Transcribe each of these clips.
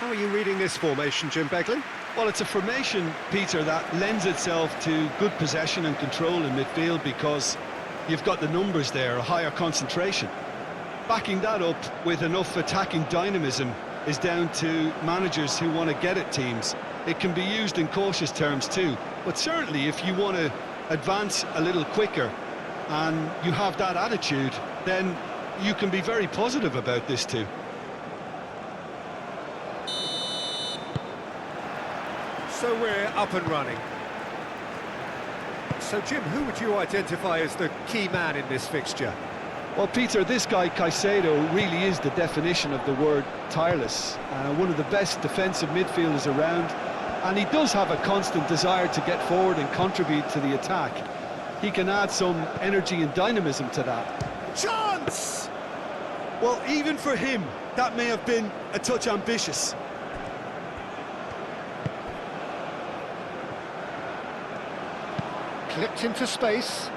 How are you reading this formation, Jim Beglin? Well, it's a formation, Peter, that lends itself to good possession and control in midfield because you've got the numbers there, a higher concentration. Backing that up with enough attacking dynamism is down to managers who want to get at teams. It can be used in cautious terms too, but certainly if you want to advance a little quicker and you have that attitude, then you can be very positive about this too. So we're up and running. So, Jim, who would you identify as the key man in this fixture? Well, Peter, this guy Caicedo really is the definition of the word tireless. One of the best defensive midfielders around, and he does have a constant desire to get forward and contribute to the attack. He can add some energy and dynamism to that. Chance! Well, even for him, that may have been a touch ambitious. Clipped into space.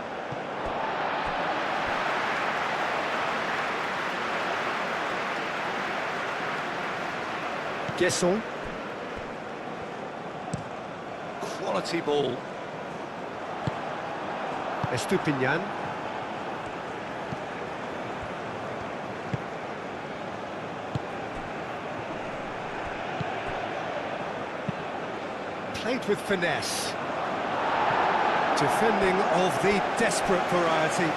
Guesson. Quality ball. Estupinian. Played with finesse. Defending of the desperate variety.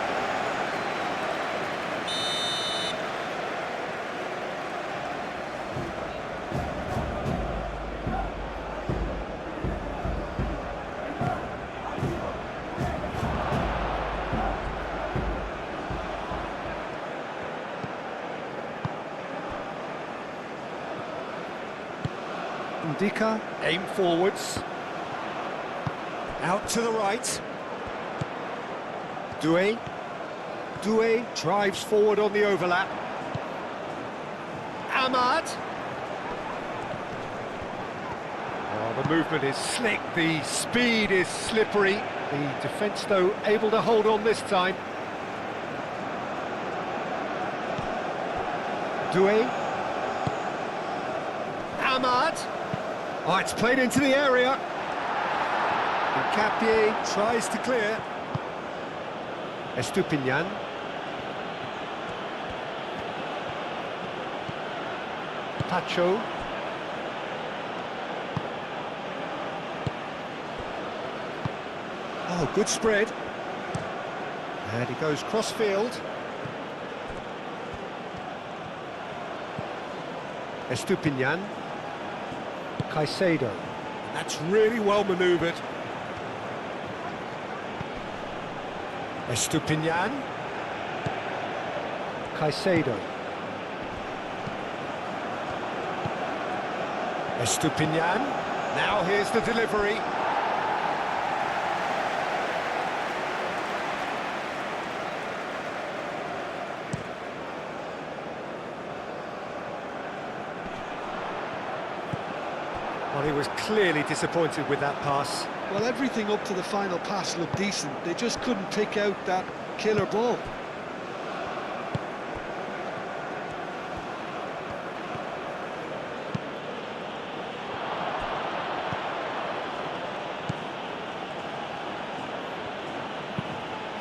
Ndika, aim forwards. Out to the right. Doué. Doué drives forward on the overlap. Ahmad. Oh, the movement is slick, the speed is slippery. The defence, though, able to hold on this time. Doué. Ahmad. Oh, it's played into the area. And Capier tries to clear. Estupinian. Pacho. Oh, good spread. And he goes cross-field. Estupinian. Caicedo. That's really well manoeuvred. Estupinian. Caicedo. Estupinian. Now here's the delivery. Well, he was clearly disappointed with that pass. Well, everything up to the final pass looked decent. They just couldn't pick out that killer ball.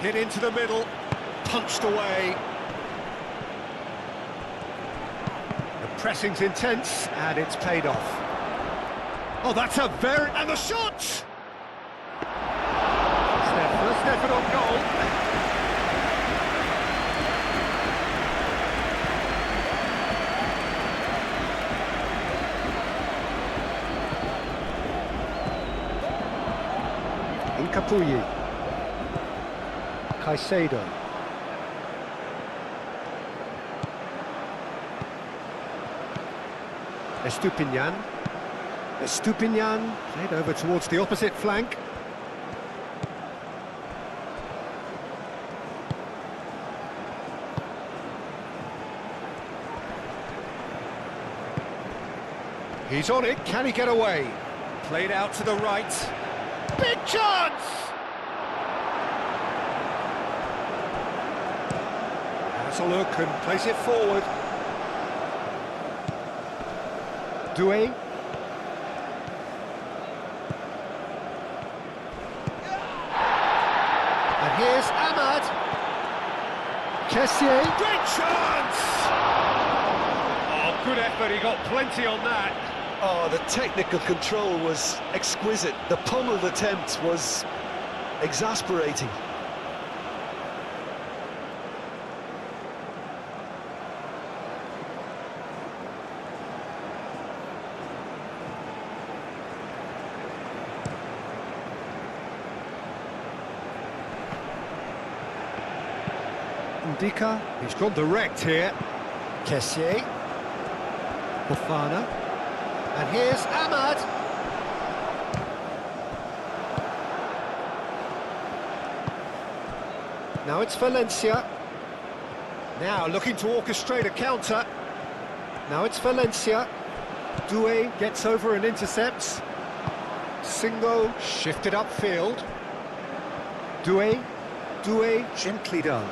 Hit into the middle, punched away. The pressing's intense, and it's paid off. Oh, that's a very... and the shot! First effort on goal. Incapuyi. Caicedo. Estupinian. Estupinian played over towards the opposite flank. He's on it, can he get away? Played out to the right. Big chance! Has a look and plays it forward. Doué. And here's Ahmad. Kessié. Great chance! Oh, good effort, he got plenty on that. Oh, the technical control was exquisite. The pummeled attempt was exasperating. Ndika, he's gone direct here. Kessié. Fofana. And here's Ahmad. Now it's Valencia. Now looking to orchestrate a counter. Now it's Valencia. Doué gets over and intercepts. Singo shifted upfield. Doué gently done.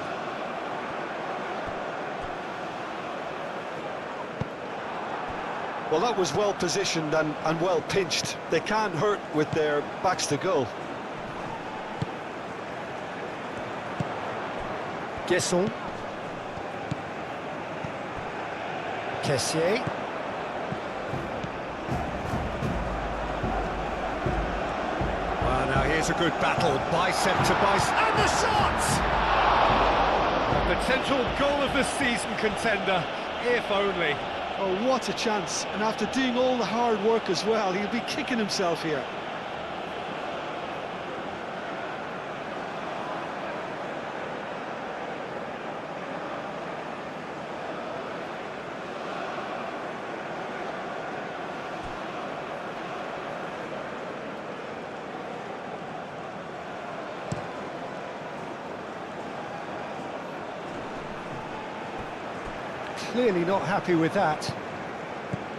Well, that was well positioned and well pinched. They can't hurt with their backs to goal. Guesson. Kessié. Well, now here's a good battle, bicep to bicep, and the shot! A potential goal of the season contender, if only. Oh, what a chance. And after doing all the hard work as well, he'll be kicking himself here. Clearly not happy with that.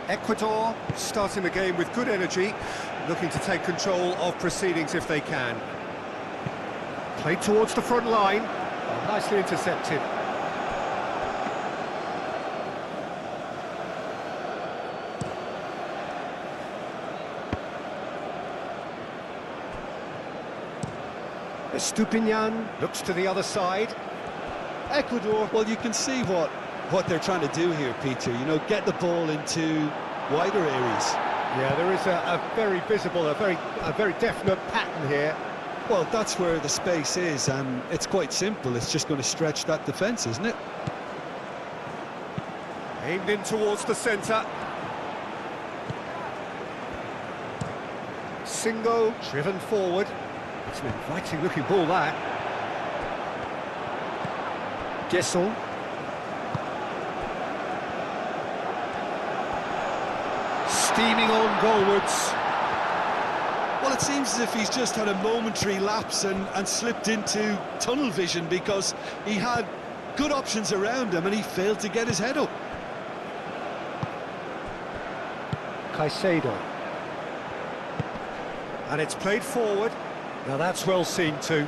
Ecuador starting the game with good energy, looking to take control of proceedings if they can. Played towards the front line, nicely intercepted. Estupinian looks to the other side. Ecuador, well, you can see what they're trying to do here, Peter. You know, get the ball into wider areas. Yeah, there is a very visible, a very definite pattern here. Well, that's where the space is, and it's quite simple. It's just going to stretch that defence, isn't it? Aimed in towards the centre. Singo driven forward. It's an inviting looking ball, that. Guesson. Steaming on goalwards. Well, it seems as if he's just had a momentary lapse and slipped into tunnel vision, because he had good options around him and he failed to get his head up. Caicedo. And it's played forward. Now that's well seen too.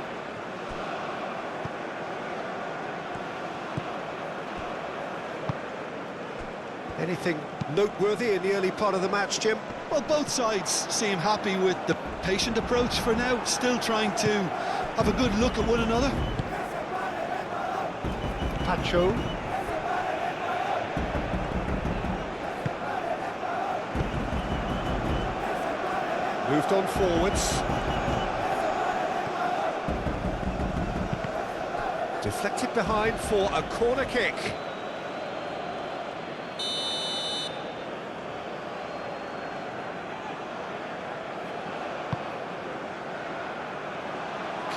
Anything noteworthy in the early part of the match, Jim? Well, both sides seem happy with the patient approach for now, still trying to have a good look at one another. Pacho. Moved on forwards. Deflected behind for a corner kick.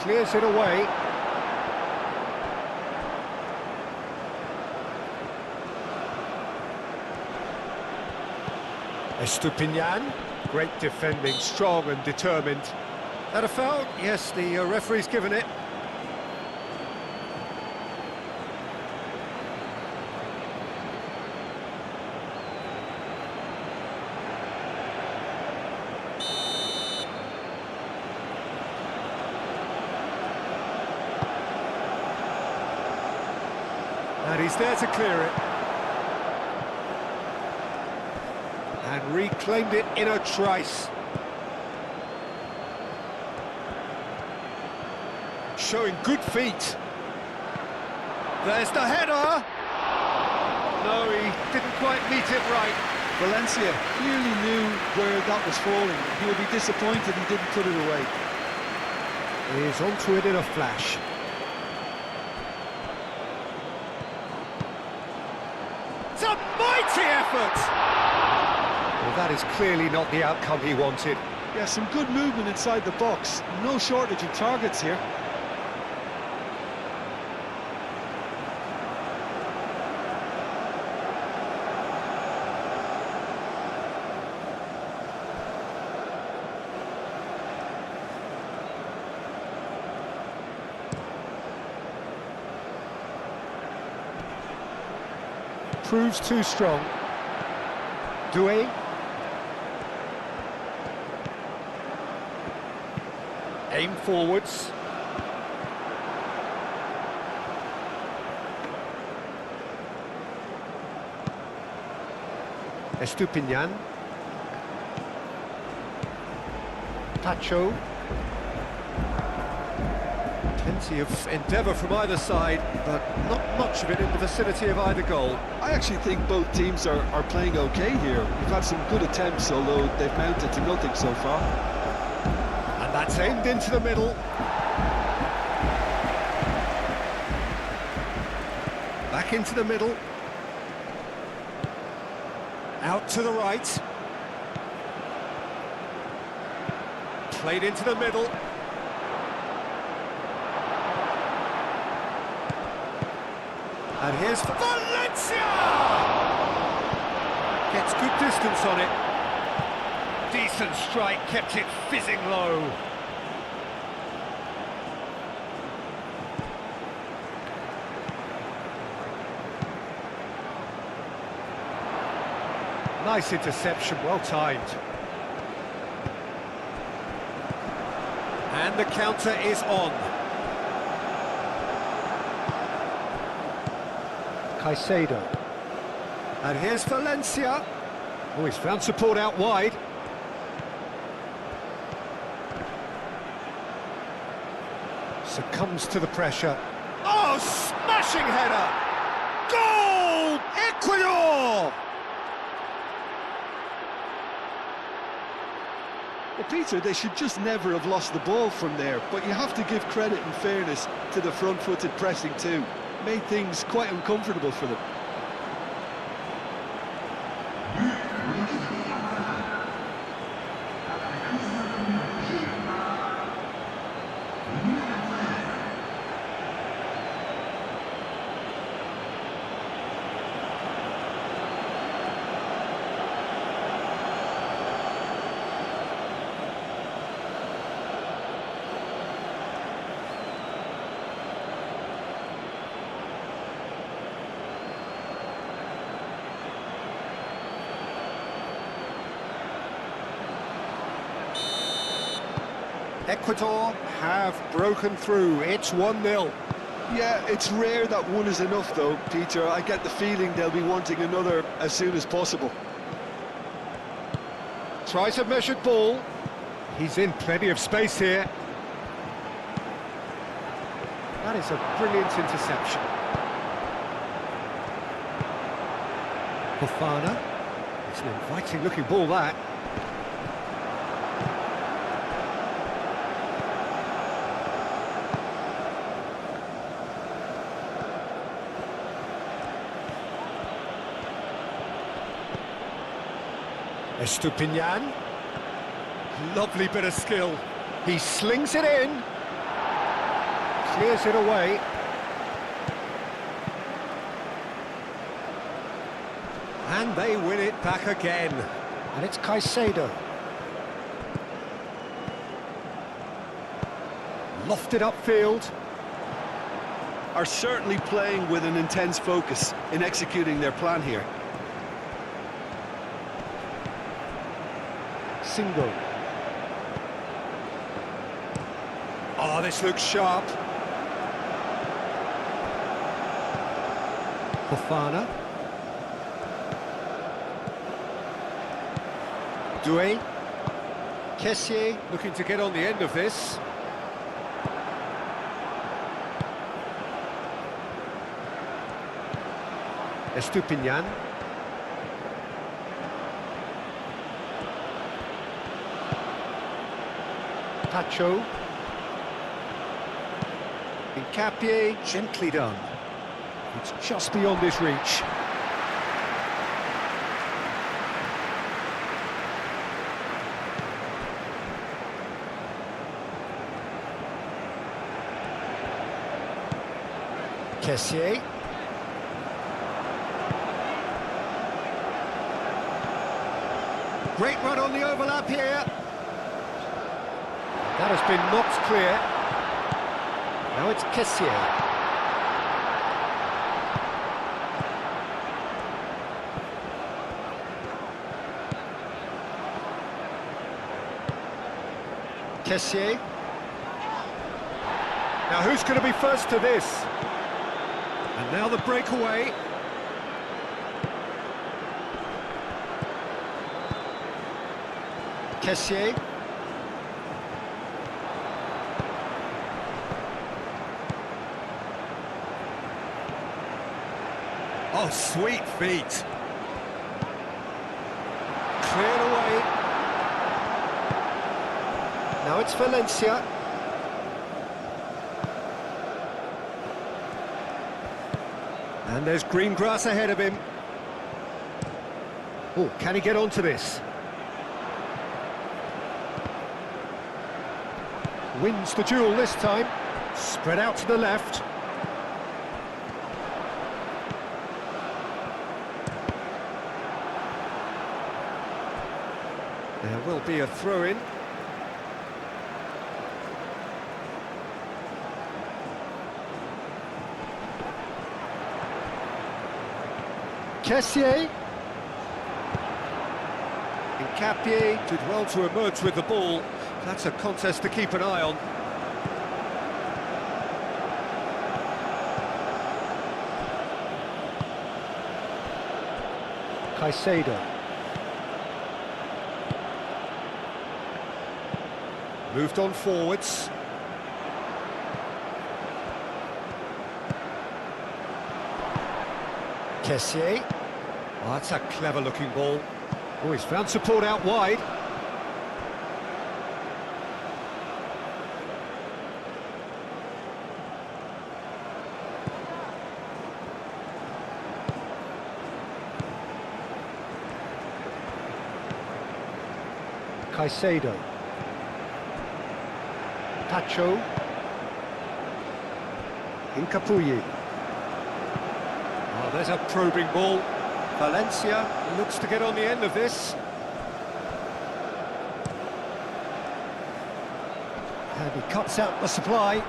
Clears it away. Estupinian, great defending, strong and determined. That a foul? Yes, the referee's given it. And he's there to clear it. And reclaimed it in a trice. Showing good feet. There's the header! No, he didn't quite meet it right. Valencia clearly knew where that was falling. He'll be disappointed he didn't put it away. He's onto it in a flash. It's a mighty effort! Well, that is clearly not the outcome he wanted. Yeah, some good movement inside the box. No shortage of targets here. Proves too strong. Doué. Aim forwards. Estupinian. Tacho. Plenty of endeavour from either side, but not much of it in the vicinity of either goal. I actually think both teams are playing okay here. We've had some good attempts, although they've mounted to nothing so far. And that's aimed into the middle. Back into the middle. Out to the right. Played into the middle. And here's Valencia! Gets good distance on it. Decent strike, kept it fizzing low. Nice interception, well timed. And the counter is on. Caicedo. And here's Valencia. Oh, he's found support out wide. Succumbs to the pressure. Oh, smashing header! Goal! Ecuador! Well, Peter, they should just never have lost the ball from there, but you have to give credit and fairness to the front-footed pressing too. Made things quite uncomfortable for them. Ecuador have broken through. It's 1-0. Yeah, it's rare that one is enough though, Peter. I get the feeling they'll be wanting another as soon as possible. Tries a measured ball. He's in plenty of space here. That is a brilliant interception. Fofana. It's an inviting looking ball, that. Estupinian. Lovely bit of skill. He slings it in. Clears it away. And they win it back again. And it's Caicedo. Lofted upfield. Are certainly playing with an intense focus in executing their plan here. Single. Oh, this looks sharp. Fofana. Doué. Kessié looking to get on the end of this. Estupinian. Pacho. Hincapié, gently done. It's just beyond his reach. Kessié. Great run on the overlap here. That has been knocked clear. Now it's Kessié. Kessié. Now who's going to be first to this? And now the breakaway. Kessié. Oh, sweet feet. Cleared away. Now it's Valencia. And there's green grass ahead of him. Oh, can he get onto this? Wins the duel this time. Spread out to the left. There will be a throw-in. Kessié. Hincapié did well to emerge with the ball. That's a contest to keep an eye on. Caicedo. Moved on forwards. Kessié. Oh, that's a clever-looking ball. Oh, he's found support out wide. Caicedo. Pacho. Hincapié. Oh, there's a probing ball. Valencia looks to get on the end of this. And he cuts out the supply.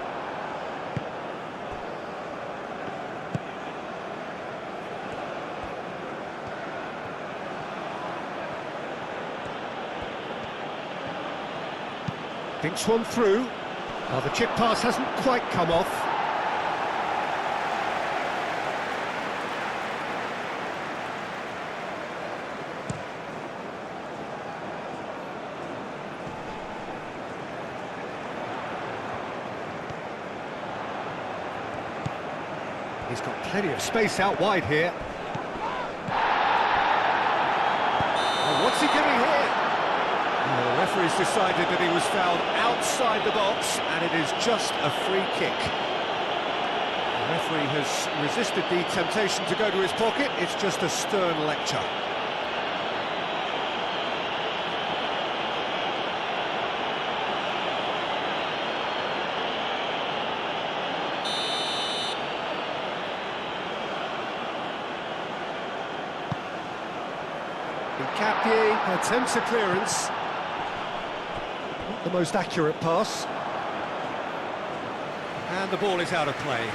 Thinks one through. Oh, the chip pass hasn't quite come off. He's got plenty of space out wide here. Oh, what's he giving here? Oh, the referee's decided that he was fouled outside the box, and it is just a free kick. The referee has resisted the temptation to go to his pocket. It's just a stern lecture. Hincapié attempts a clearance. Not the most accurate pass. And the ball is out of play.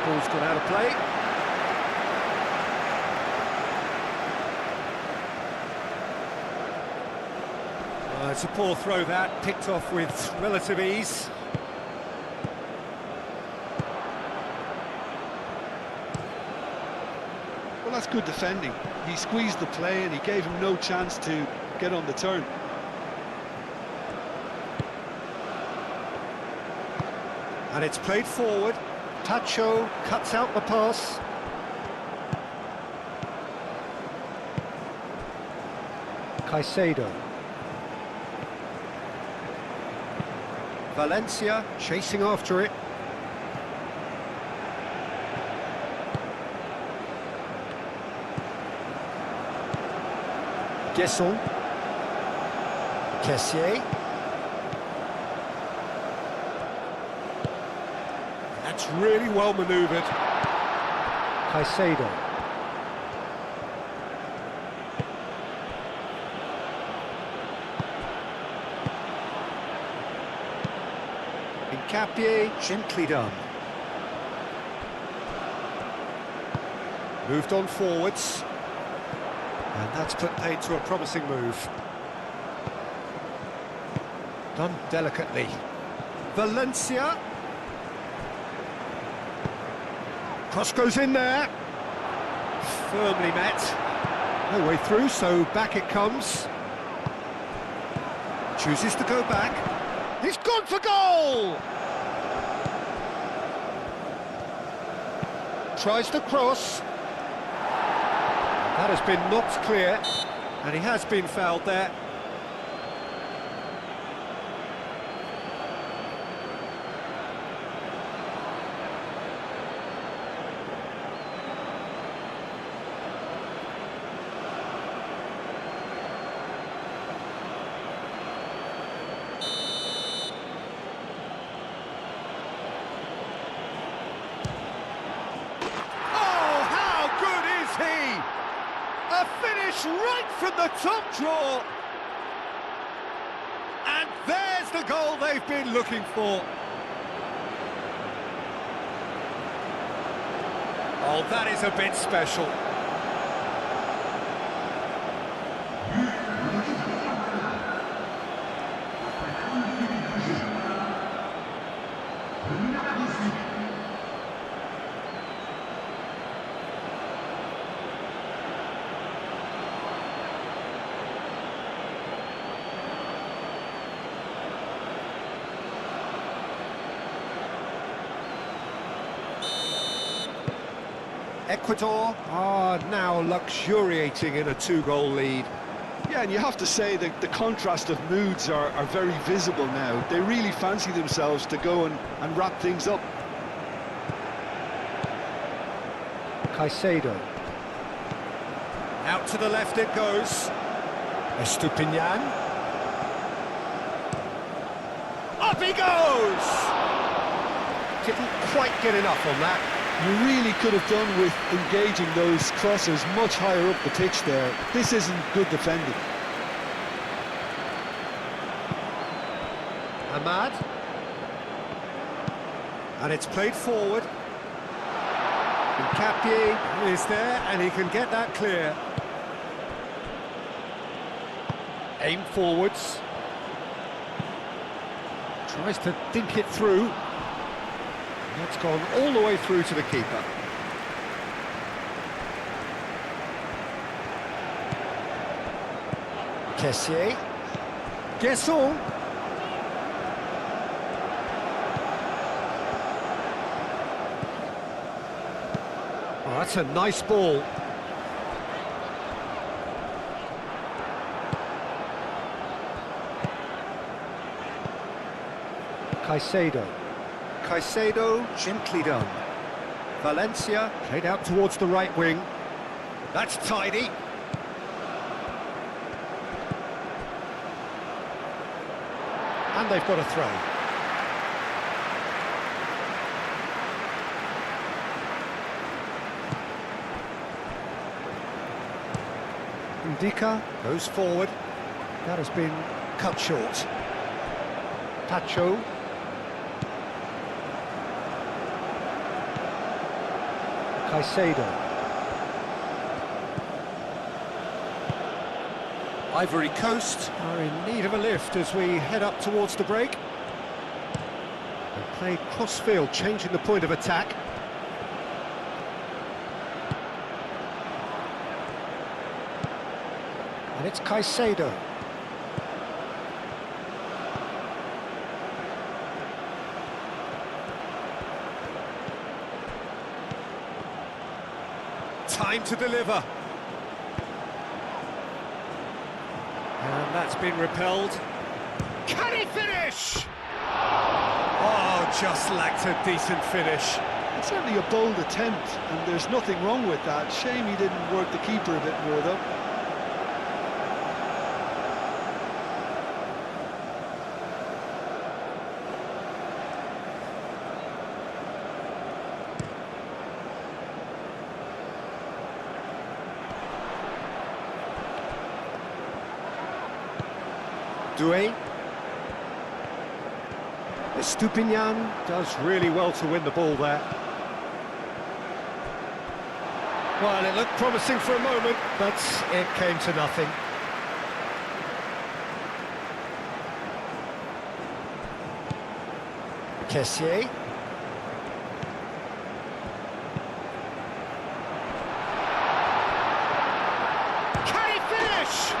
Ball's gone out of play. It's a poor throw that, picked off with relative ease. Well, that's good defending. He squeezed the play and he gave him no chance to get on the turn. And it's played forward. Tacho cuts out the pass. Caicedo. Valencia chasing after it. Guesson. Kessié. That's really well manoeuvred. Caicedo. Capier, gently done. Moved on forwards. And that's put paid to a promising move. Done delicately. Valencia. Cross goes in there. Firmly met. No way through, so back it comes. Chooses to go back. He's gone for goal! Tries to cross. That has been knocked clear, and he has been fouled there. A finish right from the top draw. And there's the goal they've been looking for. Oh, that is a bit special. Ecuador are now luxuriating in a two-goal lead. Yeah, and you have to say that the contrast of moods are very visible now. They really fancy themselves to go and wrap things up. Caicedo. Out to the left it goes. Estupinian. Up he goes! Didn't quite get enough on that. You really could have done with engaging those crosses much higher up the pitch there. This isn't good defending. Ahmad. And it's played forward. And Capier is there, and he can get that clear. Aim forwards. Tries to dink it through. That's gone all the way through to the keeper. Kessié. Guesson. Oh, that's a nice ball. Caicedo. Caicedo, gently done. Valencia, played out towards the right wing. That's tidy. And they've got a throw. Ndika goes forward. That has been cut short. Tacho. Caicedo. Ivory Coast are in need of a lift as we head up towards the break. They play cross-field, changing the point of attack. And it's Caicedo. Time to deliver. And that's been repelled. Can he finish? Oh, just lacked a decent finish. It's certainly a bold attempt, and there's nothing wrong with that. Shame he didn't work the keeper a bit more, though. Doué. Estupinian does really well to win the ball there. Well, it looked promising for a moment, but it came to nothing. Kessié. Can he finish?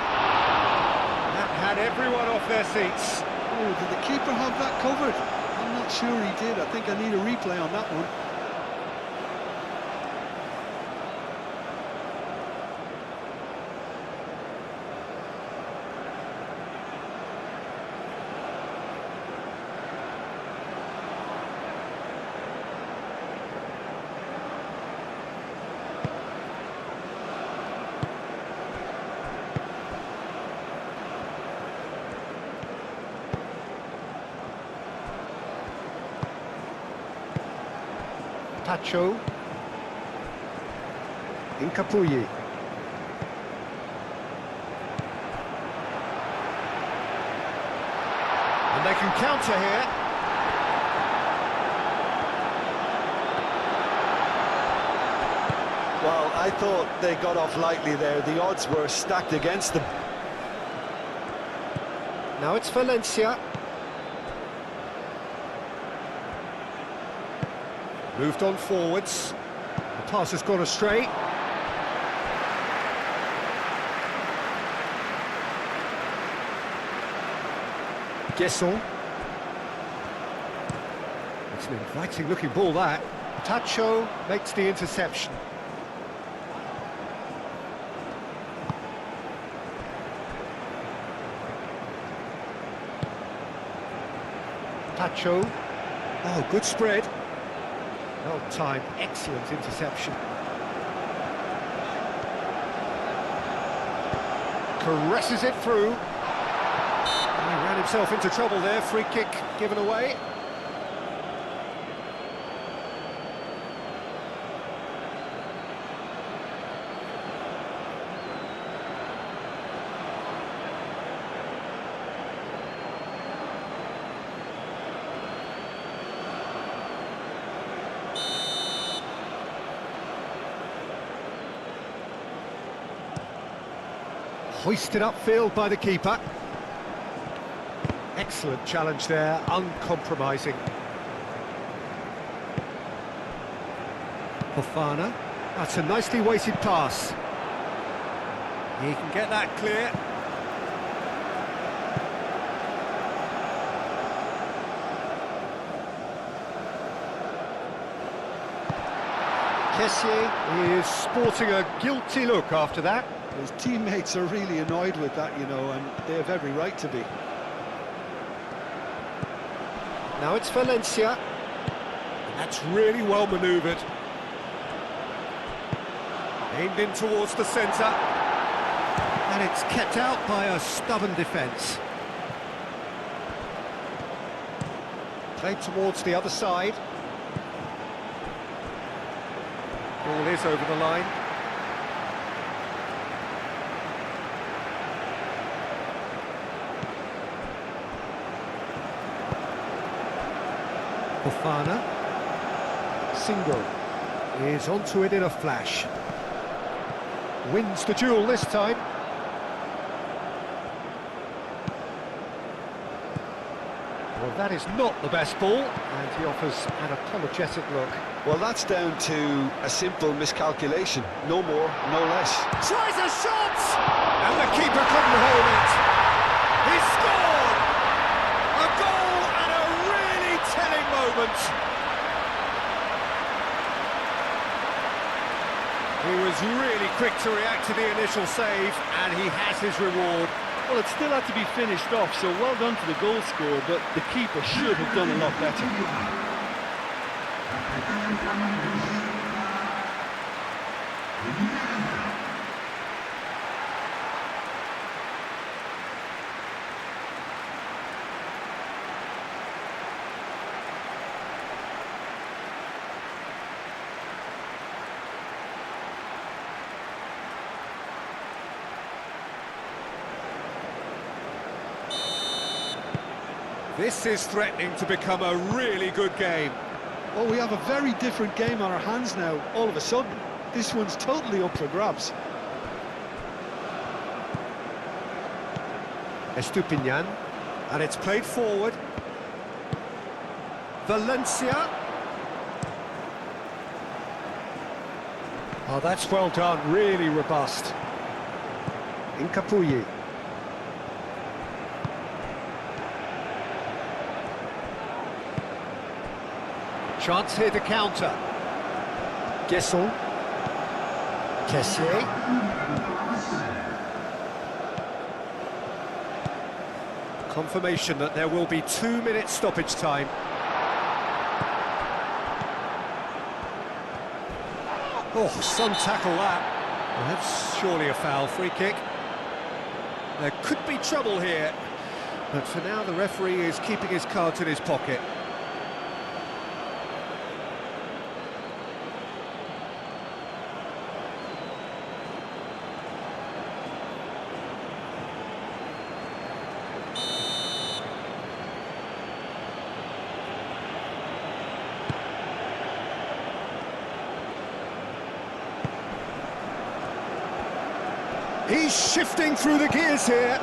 That had everyone off their seats. Oh, did the keeper have that covered? I'm not sure he did. I think I need a replay on that one. Pacho. Incapuyi. And they can counter here. Well, I thought they got off lightly there. The odds were stacked against them. Now it's Valencia. Moved on forwards. The pass has gone astray. Guesson. It's an inviting looking ball, that. Tacho makes the interception. Tacho. Oh, good spread. Well timed, excellent interception. Caresses it through. He ran himself into trouble there, free kick given away. Hoisted upfield by the keeper. Excellent challenge there, uncompromising. Fofana. That's a nicely weighted pass. He can get that clear. Kessié is sporting a guilty look after that. His teammates are really annoyed with that, you know, and they have every right to be. Now it's Valencia. And that's really well manoeuvred. Aimed in towards the centre. And it's kept out by a stubborn defence. Played towards the other side. Ball is over the line. Fofana. Single is onto it in a flash. Wins the duel this time. Well, that is not the best ball, and he offers an apologetic look. Well, that's down to a simple miscalculation. No more, no less. Tries a shot! And the keeper couldn't hold it. He scored! A goal at a really telling moment. He was really quick to react to the initial save, and he has his reward. Well, it still had to be finished off, so well done to the goal scorer, but the keeper should have done a lot better. This is threatening to become a really good game. Well, we have a very different game on our hands now, all of a sudden. This one's totally up for grabs. Estupinian, and it's played forward. Valencia. Oh, that's well done, really robust. Incapuyi. Chance here to counter. Guesson. Kessier. Confirmation that there will be 2-minute stoppage time. Oh, some tackle that. Well, that's surely a foul. Free kick. There could be trouble here, but for now the referee is keeping his cards in his pocket. He's shifting through the gears here.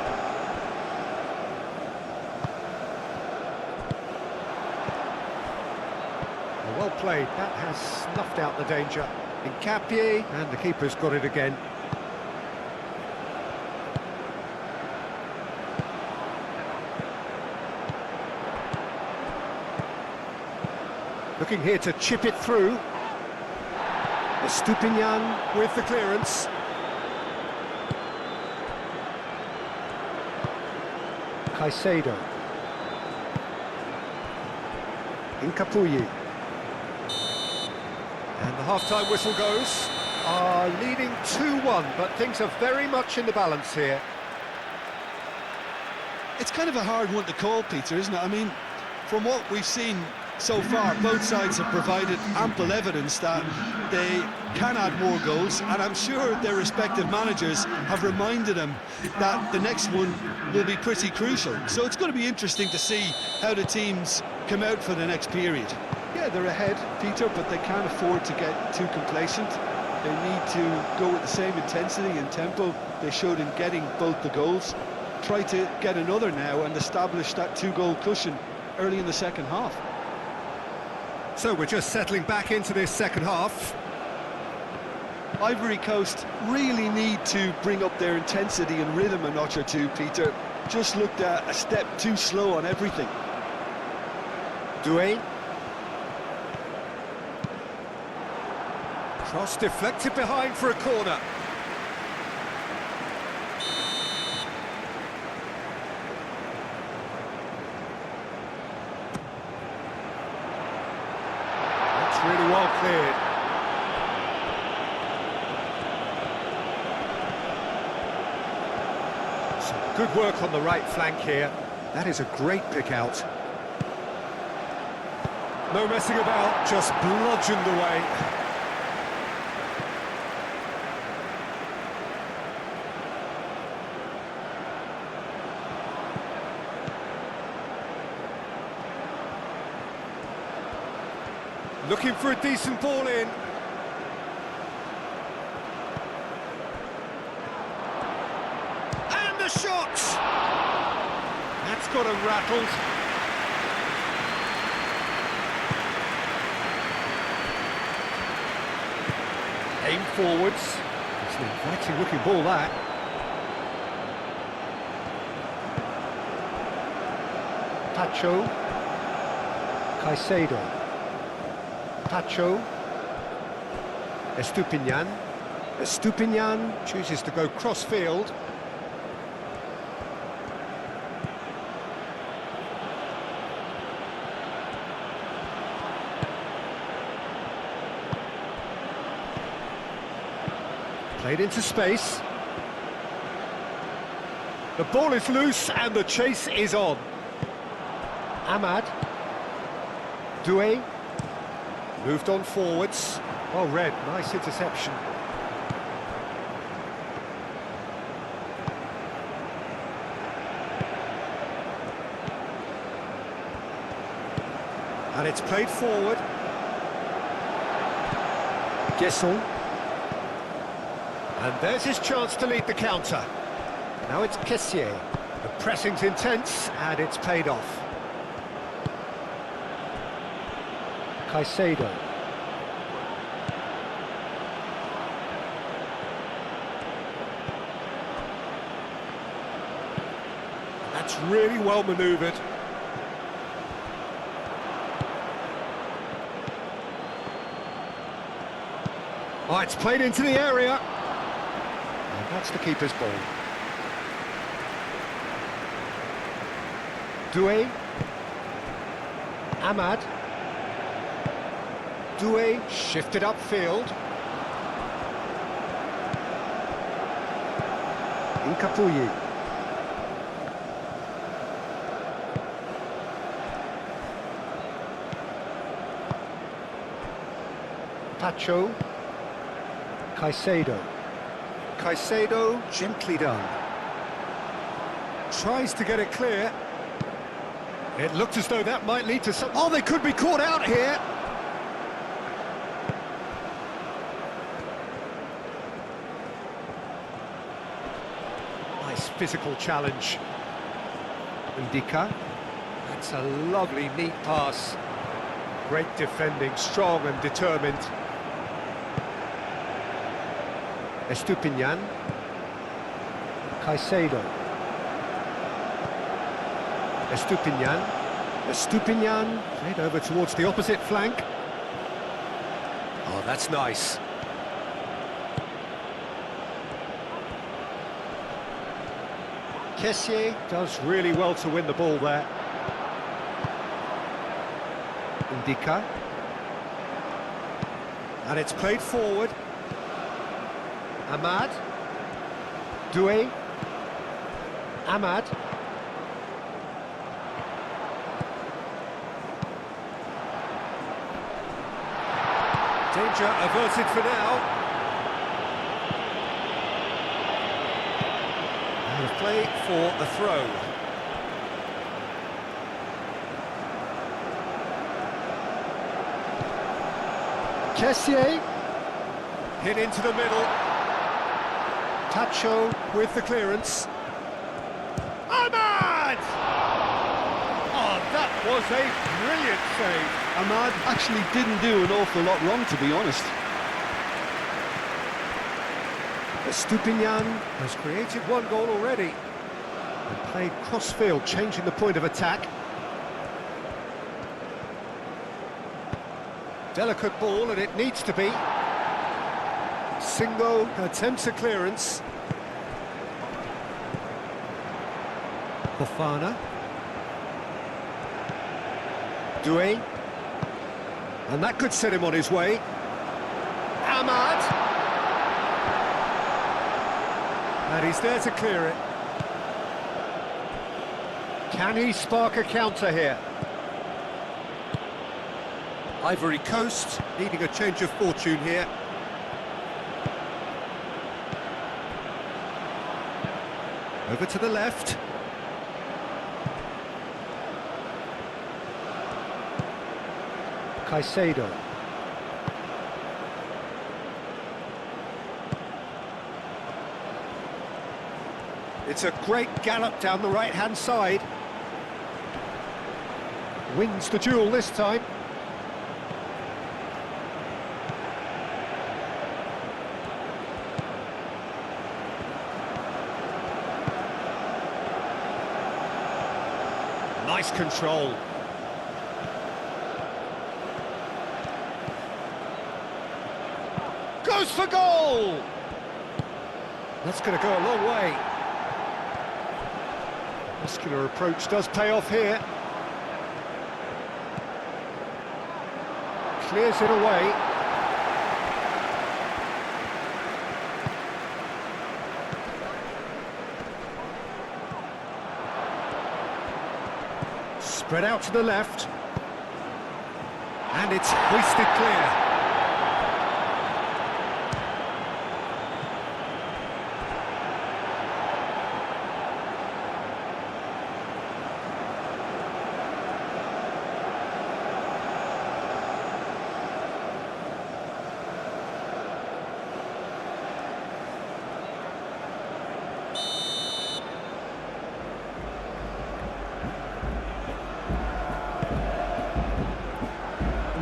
Well played, that has snuffed out the danger. Incapié, and the keeper's got it again. Looking here to chip it through. Estupinian with the clearance. Caicedo. Incapuyi. And the half-time whistle goes. Leading 2-1, but things are very much in the balance here. It's kind of a hard one to call, Peter, isn't it? I mean, from what we've seen so far, both sides have provided ample evidence that they can add more goals, and I'm sure their respective managers have reminded them that the next one will be pretty crucial. So it's going to be interesting to see how the teams come out for the next period. Yeah, they're ahead, Peter, but they can't afford to get too complacent. They need to go with the same intensity and tempo they showed in getting both the goals. Try to get another now and establish that 2-goal cushion early in the second half. So we're just settling back into this second half. Ivory Coast really need to bring up their intensity and rhythm a notch or two, Peter. Just looked a step too slow on everything. Doué. Cross deflected behind for a corner. That's really well cleared. Some good work on the right flank here. That is a great pick out. No messing about, just bludgeoned away. Looking for a decent ball in. And the shot! That's got him rattled. Aim forwards. It's an inviting looking ball, that. Pacho. Caicedo. Pacho. Estupinian. Estupinian chooses to go cross-field. Played into space. The ball is loose and the chase is on. Ahmad. Doué. Moved on forwards. Well read, nice interception. And it's played forward. Guesson. And there's his chance to lead the counter. Now it's Kessié. The pressing's intense and it's paid off. Caicedo. That's really well manoeuvred. Oh, it's played into the area. And that's the keeper's ball. Doué. Ahmad. Doué shifted upfield. Incapuyi. Pacho. Caicedo. Caicedo, gently done. Tries to get it clear. It looked as though that might lead to some... Oh, they could be caught out here! Nice physical challenge. Ndika. That's a lovely, neat pass. Great defending, strong and determined. Estupinian. Caicedo. Estupinian. Estupinian played over towards the opposite flank. Oh, that's nice. Kessié does really well to win the ball there. Ndika. And it's played forward. Ahmad. Doué. Ahmad. Danger averted for now. And a play for the throw. Kessié. Hit into the middle. Pacho with the clearance. Ahmad! Oh, that was a brilliant save. Ahmad actually didn't do an awful lot wrong, to be honest. Estupinian has created one goal already. And played cross-field, changing the point of attack. Delicate ball, and it needs to be. Singo attempts a clearance. Fofana. Doué. And that could set him on his way. Ahmad. And he's there to clear it. Can he spark a counter here? Ivory Coast needing a change of fortune here. Over to the left. Caicedo. It's a great gallop down the right-hand side. Wins the duel this time. Nice control. Goes for goal! That's going to go a long way. Muscular approach does pay off here. Clears it away. Spread out to the left. And it's hoisted clear.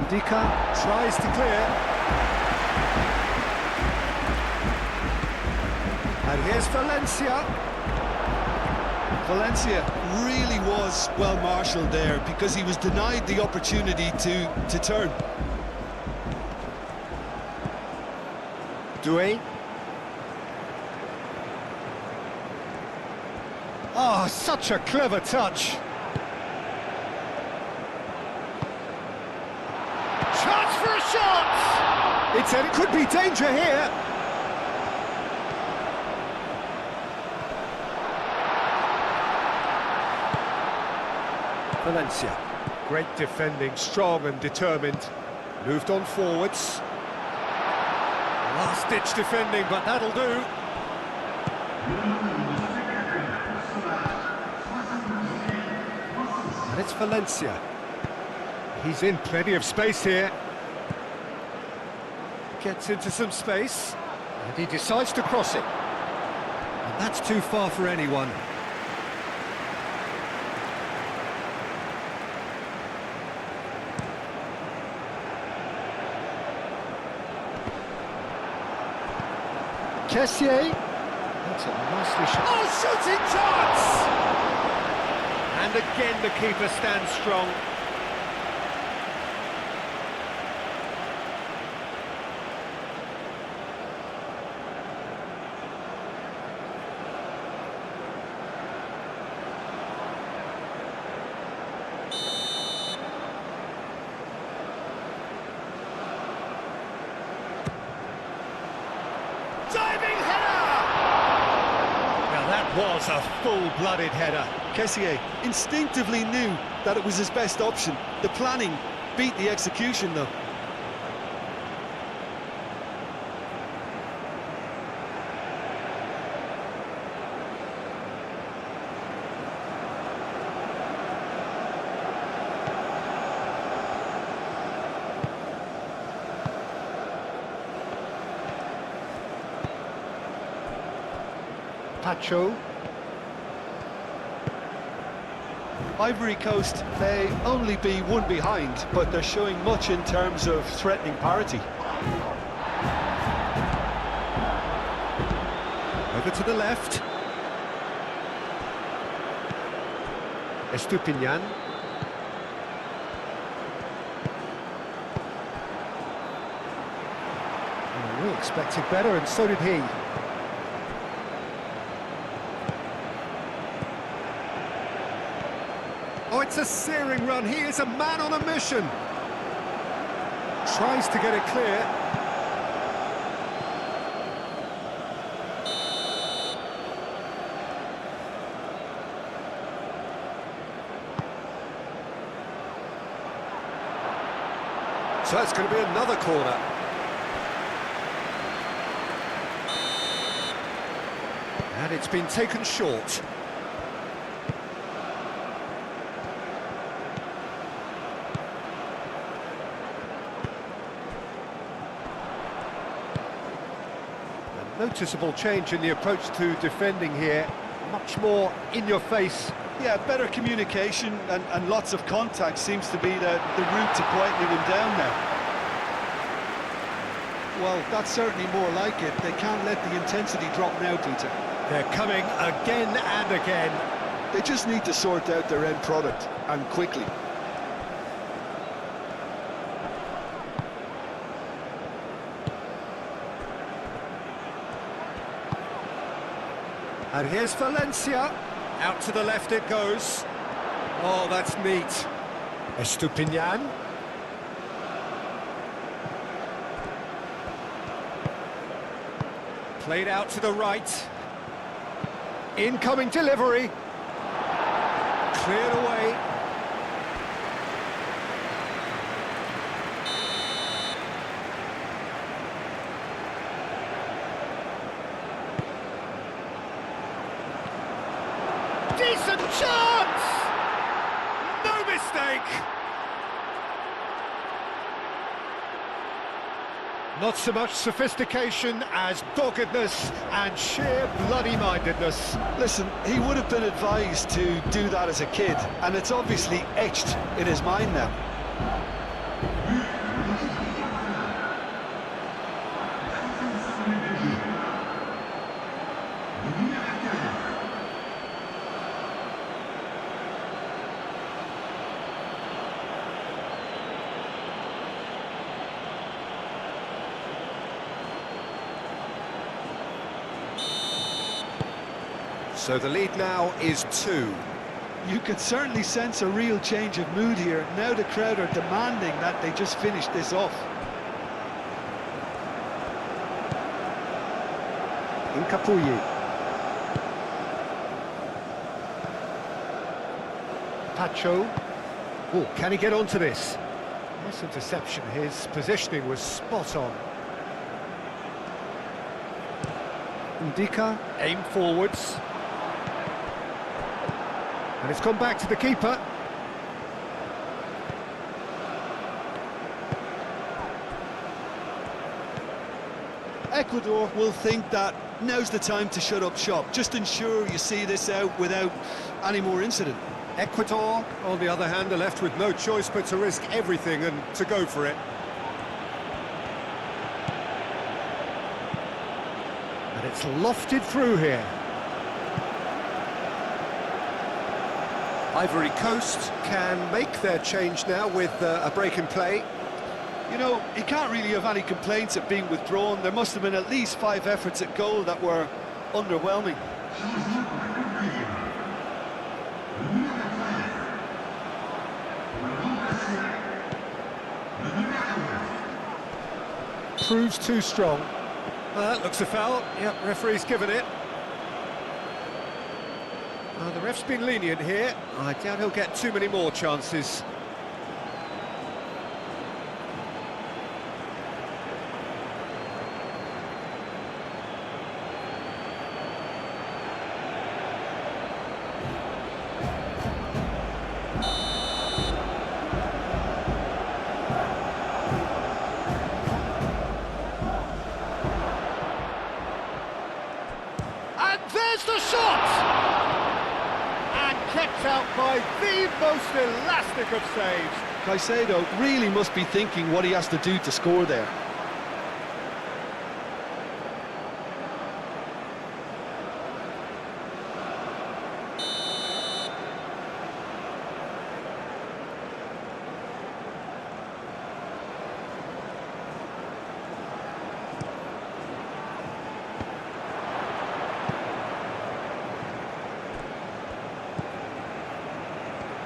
Dika tries to clear. And here's Valencia. Valencia really was well marshalled there because he was denied the opportunity to turn. Doué. Oh, such a clever touch. Chance for a shot! It could be danger here. Valencia, great defending, strong and determined. Moved on forwards. Last-ditch defending, but that'll do. And it's Valencia. He's in plenty of space here. Gets into some space, and he decides to cross it. And that's too far for anyone. Kessié. That's a nicely shot. Oh, shooting chance! And again the keeper stands strong. Diving header! Now that was a full-blooded header. Kessié instinctively knew that it was his best option. The planning beat the execution, though. Pacho. Ivory Coast may only be one behind, but they're showing much in terms of threatening parity. Over to the left. Estupinian. We expected better, and so did he. Oh, it's a searing run. He is a man on a mission. Tries to get it clear. So it's going to be another corner. And it's been taken short. Noticeable change in the approach to defending here. Much more in your face. Yeah, better communication and lots of contact seems to be the route to quietening him down now. Well, that's certainly more like it. They can't let the intensity drop now, Peter. They're coming again and again. They just need to sort out their end product, and quickly. And here's Valencia. Out to the left it goes. Oh, that's neat. Estupinian. Played out to the right. Incoming delivery. Cleared away. Decent chance! No mistake! Not so much sophistication as doggedness and sheer bloody-mindedness. Listen, he would have been advised to do that as a kid, and it's obviously etched in his mind now. So the lead now is 2. You could certainly sense a real change of mood here. Now the crowd are demanding that they just finish this off. Incapuyi. Pacho. Oh, can he get onto this? Nice interception. His positioning was spot on. Ndika, aim forwards. And it's gone back to the keeper. Ecuador will think that now's the time to shut up shop. Just ensure you see this out without any more incident. Ecuador, on the other hand, are left with no choice but to risk everything and to go for it. And it's lofted through here. Ivory Coast can make their change now with a break in play. You know, he can't really have any complaints at being withdrawn. There must have been at least 5 efforts at goal that were underwhelming. Proves too strong. That looks a foul. Yep, referee's given it. The ref's been lenient here. I doubt he'll get too many more chances. And there's the shot! Kept out by the most elastic of saves. Caicedo really must be thinking what he has to do to score there.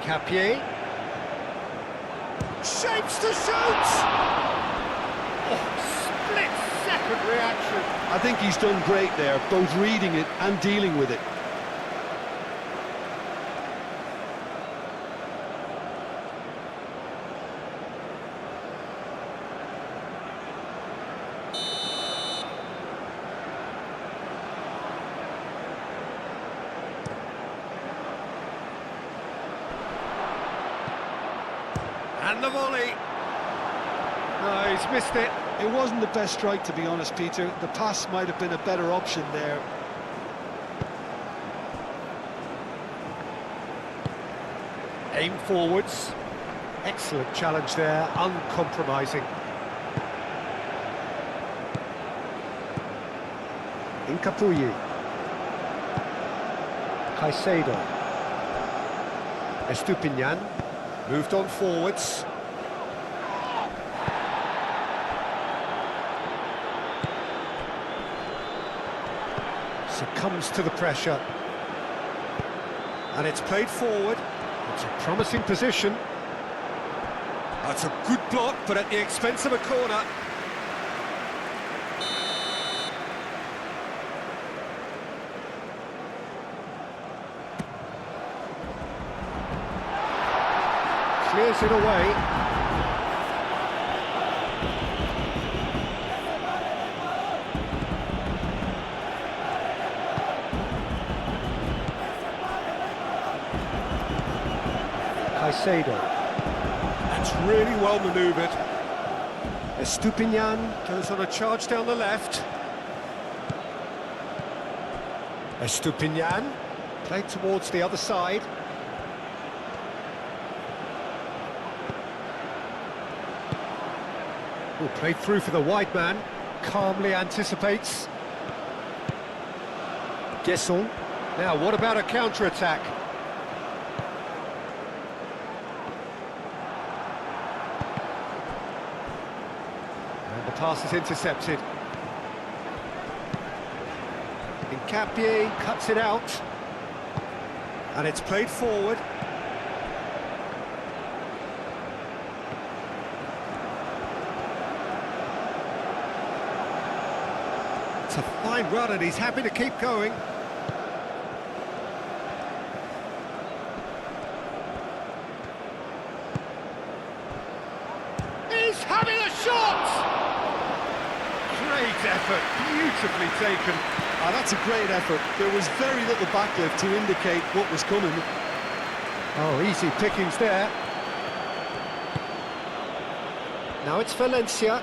Capier. Shapes to shoot! Oh, split-second reaction. I think he's done great there, both reading it and dealing with it. And the volley. No, he's missed it. It wasn't the best strike, to be honest, Peter. The pass might have been a better option there. Aim forwards. Excellent challenge there, uncompromising. Incapuyi. Caicedo. Estupinian moved on forwards. Succumbs to the pressure. And it's played forward. It's a promising position. That's a good block, but at the expense of a corner. Clears it away. Caicedo. That's really well manoeuvred. Estupinian goes on a charge down the left. Estupinian played towards the other side. Oh, played through for the wide man. Calmly anticipates. Gesson. Now, what about a counter-attack? And the pass is intercepted. Hincapié cuts it out. And it's played forward. It's a fine run and he's happy to keep going. He's having a shot! Great effort, beautifully taken. Ah, that's a great effort. There was very little backlift to indicate what was coming. Oh, easy pickings there. Now it's Valencia.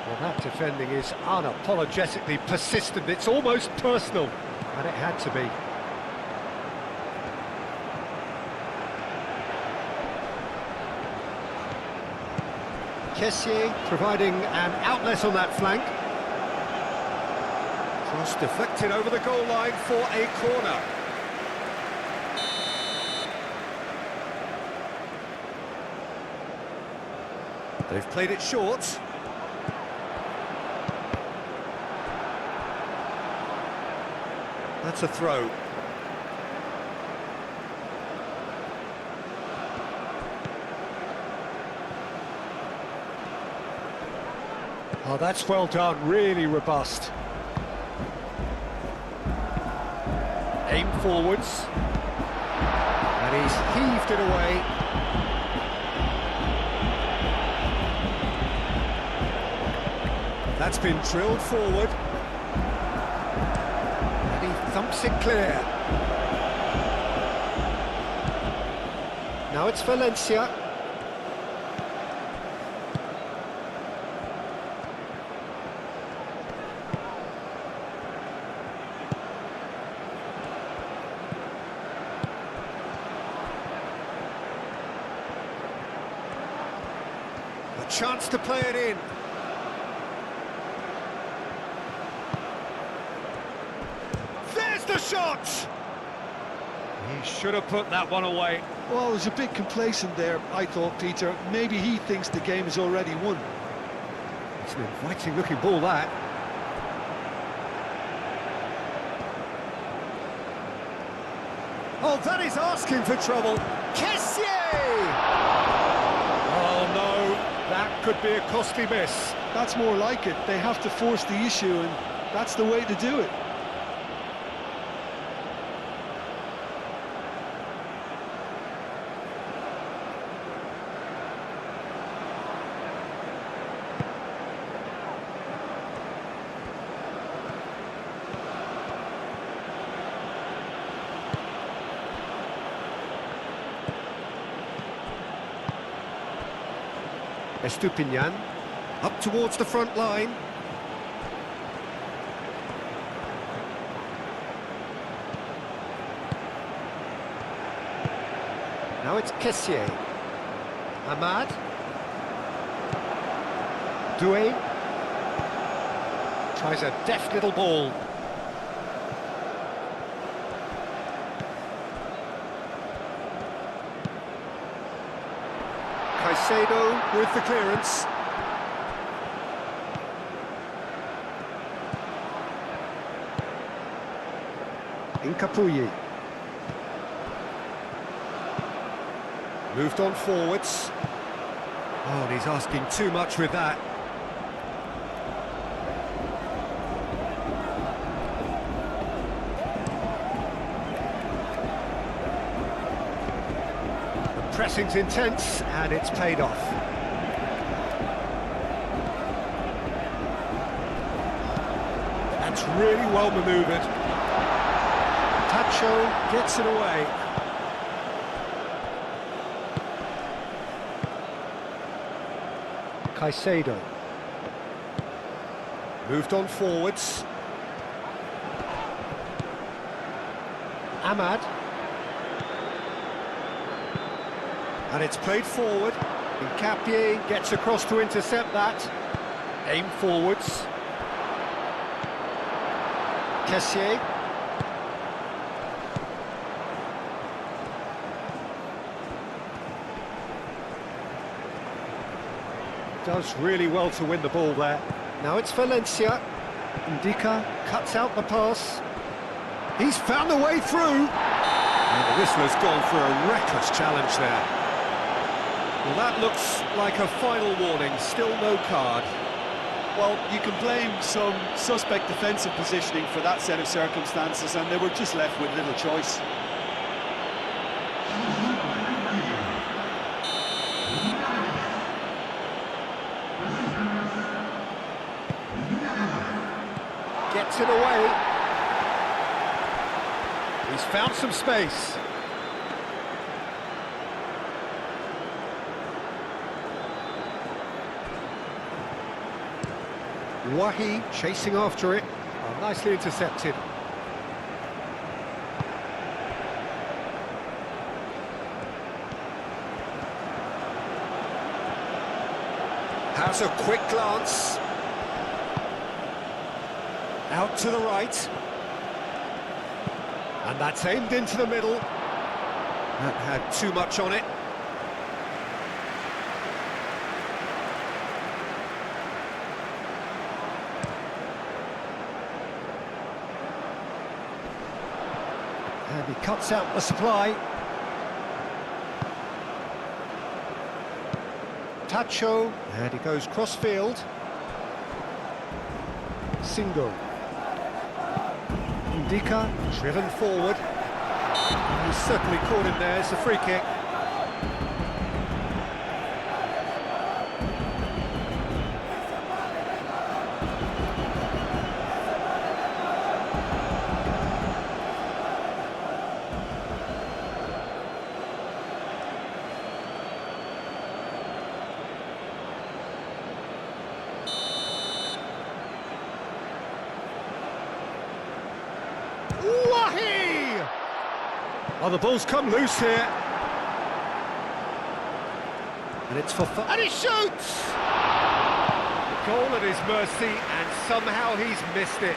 Well, that defending is unapologetically persistent. It's almost personal, and it had to be. Kessié providing an outlet on that flank. Cross deflected over the goal line for a corner. They've played it short. That's a throw. Oh, that's well done, really robust. Aim forwards. And he's heaved it away. That's been drilled forward. And he thumps it clear. Now it's Valencia. A chance to play it in. There's the shot! He should have put that one away. Well, it was a bit complacent there, I thought, Peter. Maybe he thinks the game is already won. It's an inviting looking ball, that. Oh, that is asking for trouble. Kessié! Oh, no, that could be a costly miss. That's more like it. They have to force the issue, and that's the way to do it. Estupinian, up towards the front line. Now it's Kessié. Ahmad. Doué. Tries a deft little ball. Caicedo with the clearance. Incapuyi. Moved on forwards. Oh, and he's asking too much with that. The pressing's intense, and it's paid off. That's really well manoeuvred. Tacho gets it away. Caicedo. Moved on forwards. Ahmad. And it's played forward. Incapié gets across to intercept that. Aim forwards. Kessié. Does really well to win the ball there. Now it's Valencia. Ndika cuts out the pass. He's found a way through. And the whistler's gone for a reckless challenge there. Well, that looks like a final warning. Still no card. Well, you can blame some suspect defensive positioning for that set of circumstances, and they were just left with little choice. Gets it away. He's found some space. Wahi chasing after it. Oh, nicely intercepted. Has a quick glance. Out to the right. And that's aimed into the middle. That had too much on it. And he cuts out the supply. Tacho, and he goes cross-field. Singo. Ndika, driven forward. He's certainly caught him there, it's a free kick. Wahi! Oh, the ball's come loose here. And it's for fun. And he shoots! Goal at his mercy, and somehow he's missed it.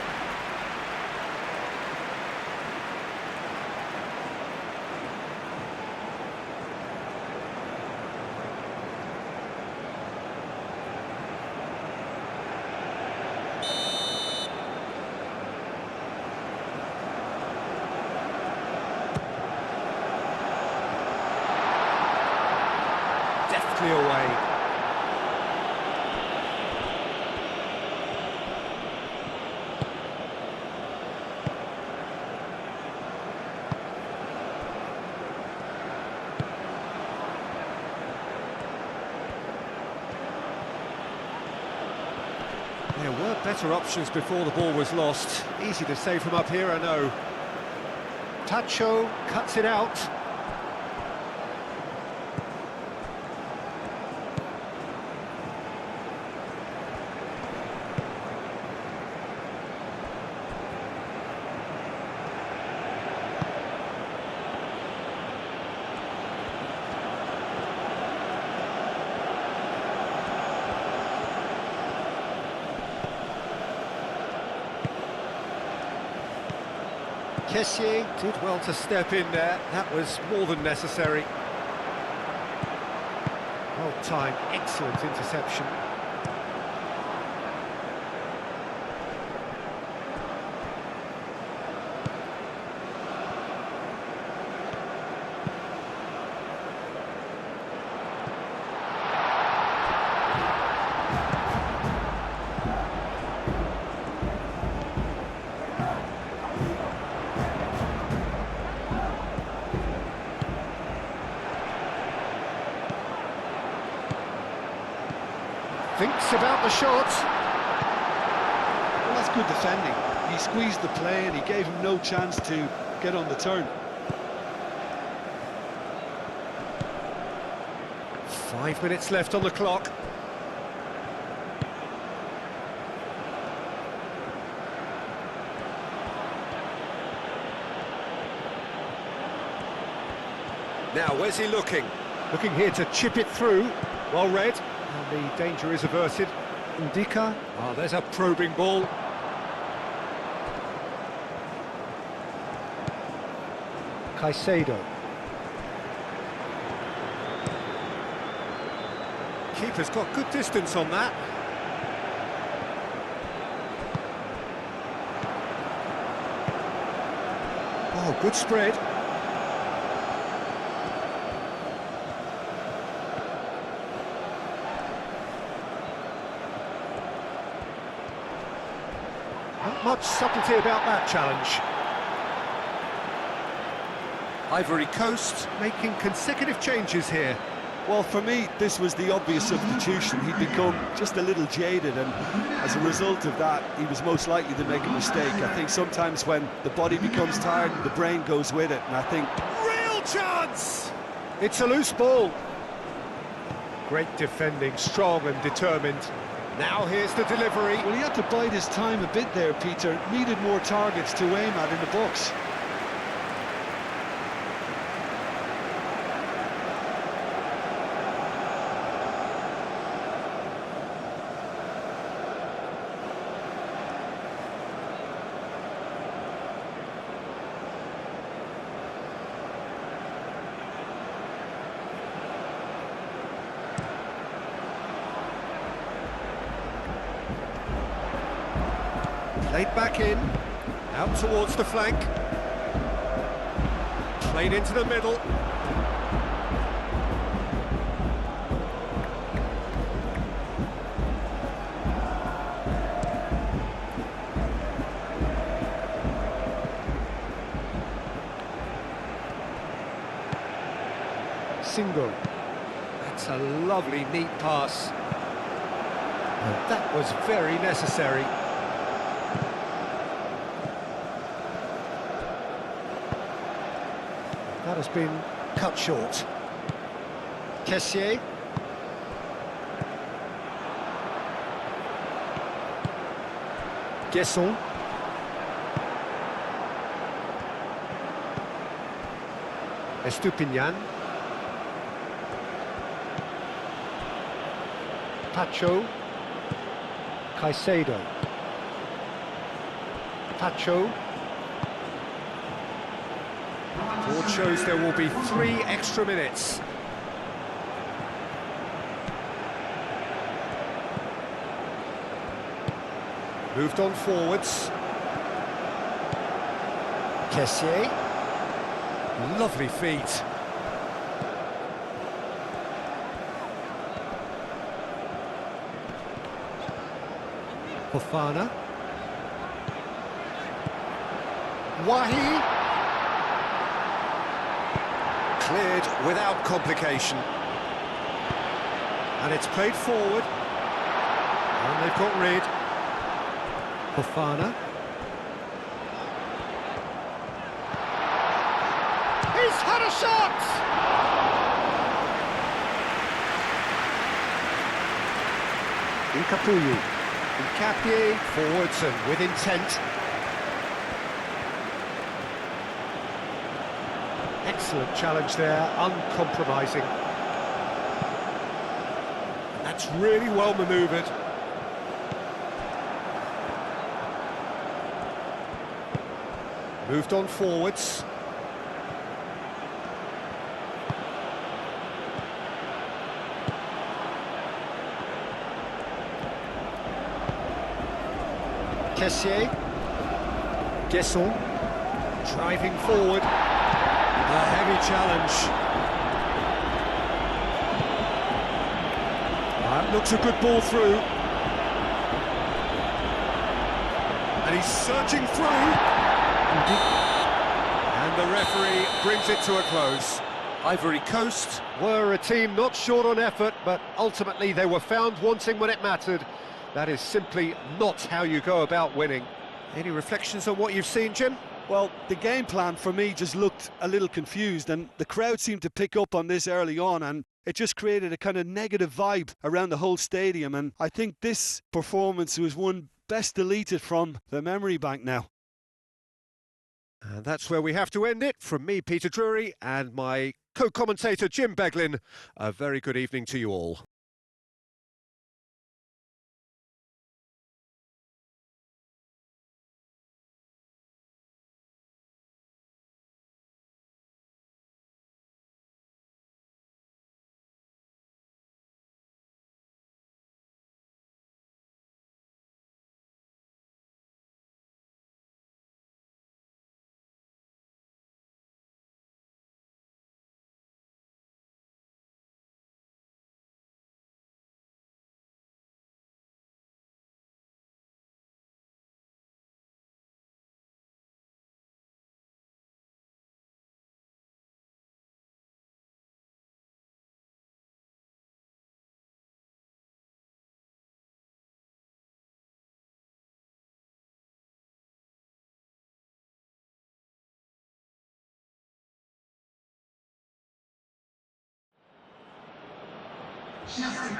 Deftly away. There were better options before the ball was lost. Easy to say from up here, I know. Tacho cuts it out. Kessié did well to step in there. That was more than necessary. Well timed, excellent interception. Thinks about the shot. Well, that's good defending. He squeezed the play and he gave him no chance to get on the turn. 5 minutes left on the clock. Now, where's he looking? Looking here to chip it through. Well read. And the danger is averted. Indica. Oh, there's a probing ball. Caicedo. Keeper's got good distance on that. Oh, good spread. Not much subtlety about that challenge. Ivory Coast making consecutive changes here. Well, for me, this was the obvious substitution. He'd become just a little jaded, and as a result of that, he was most likely to make a mistake. I think sometimes when the body becomes tired, the brain goes with it, and I think... Real chance! It's a loose ball. Great defending, strong and determined. Now here's the delivery. Well, he had to bide his time a bit there, Peter. Needed more targets to aim at in the box. Played back in, out towards the flank. Played into the middle. Single. That's a lovely, neat pass. And that was very necessary. That has been cut short. Kessié. Guesson. Estupinian. Pacho. Caicedo. Pacho. Board shows there will be 3 extra minutes. Moved on forwards. Kessié. Lovely feet. Fofana. Wahi. Cleared without complication. And it's played forward. And they've got rid. Fofana. He's had a shot! Incapuyu. Incapié forwards and with intent. Excellent challenge there, uncompromising. That's really well manoeuvred. Moved on forwards. Kessier. Guesson. Driving forward. A heavy challenge. That looks a good ball through. And he's surging through. And the referee brings it to a close. Ivory Coast were a team not short on effort, but ultimately they were found wanting when it mattered. That is simply not how you go about winning. Any reflections on what you've seen, Jim? Well, the game plan for me just looked a little confused, and the crowd seemed to pick up on this early on, and it just created a kind of negative vibe around the whole stadium. And I think this performance was one best deleted from the memory bank now. And that's where we have to end it. From me, Peter Drury, and my co-commentator, Jim Beglin, a very good evening to you all.